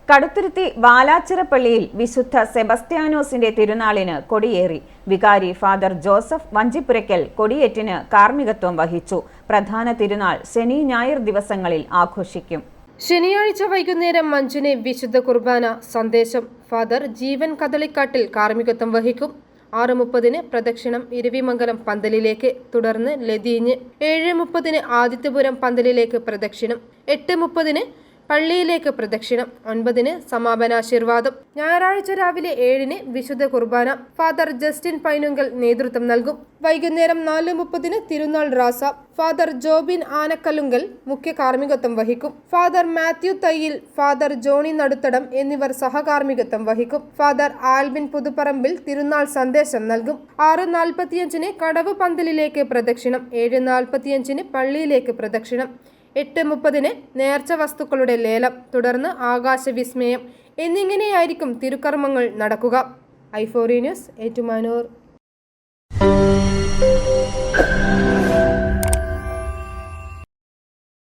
കടുത്തുരുത്തി വാലാച്ചിറപ്പള്ളിയിൽ വിശുദ്ധ സെബസ്ത്യാനോസിന്റെ തിരുനാളിന് കൊടിയേറി. വികാരി ഫാദർ ജോസഫ് വഞ്ചിപ്പുരയ്ക്കൽ കൊടിയേറ്റിന് കാർമ്മികത്വം വഹിച്ചു. പ്രധാന തിരുനാൾ ശനി ഞായർ ദിവസങ്ങളിൽ ആഘോഷിക്കും. ശനിയാഴ്ച വൈകുന്നേരം 5-ന് വിശുദ്ധ കുർബാന സന്ദേശം ഫാദർ ജീവൻ കദളിക്കാട്ടിൽ കാർമ്മികത്വം വഹിക്കും. 6:30-ന് പ്രദക്ഷിണം ഇരവിമംഗലം പന്തലിലേക്ക്, തുടർന്ന് ലതീഞ്ഞ്. 7:30-ന് ആദിത്യപുരം പന്തലിലേക്ക് പ്രദക്ഷിണം. 8:30-ന് പള്ളിയിലേക്ക് പ്രദക്ഷിണം. 9-ന് സമാപനാശീർവാദം. ഞായറാഴ്ച രാവിലെ 7-ന് വിശുദ്ധ കുർബാന. ഫാദർ ജസ്റ്റിൻ പൈനുങ്കൽ നേതൃത്വം നൽകും. വൈകുന്നേരം 4:30-ന് തിരുനാൾ റാസ. ഫാദർ ജോബിൻ ആനക്കല്ലുങ്കൽ മുഖ്യ കാർമ്മികത്വം വഹിക്കും. Father Mathew Thayyil, father Johnny Naduthadam എന്നിവർ സഹകാർമ്മികത്വം വഹിക്കും. ഫാദർ ആൽബിൻ പുതുപ്പറമ്പിൽ തിരുനാൾ സന്ദേശം നൽകും. 6:45-ന് കടവ് പന്തലിലേക്ക് പ്രദക്ഷിണം. 7:45-ന് പള്ളിയിലേക്ക് പ്രദക്ഷിണം. 8:30-ന് നേർച്ച വസ്തുക്കളുടെ ലേലം, തുടർന്ന് ആകാശവിസ്മയം എന്നിങ്ങനെയായിരിക്കും തിരുക്കർമ്മങ്ങൾ നടക്കുക. i4 news, Ettumanoor.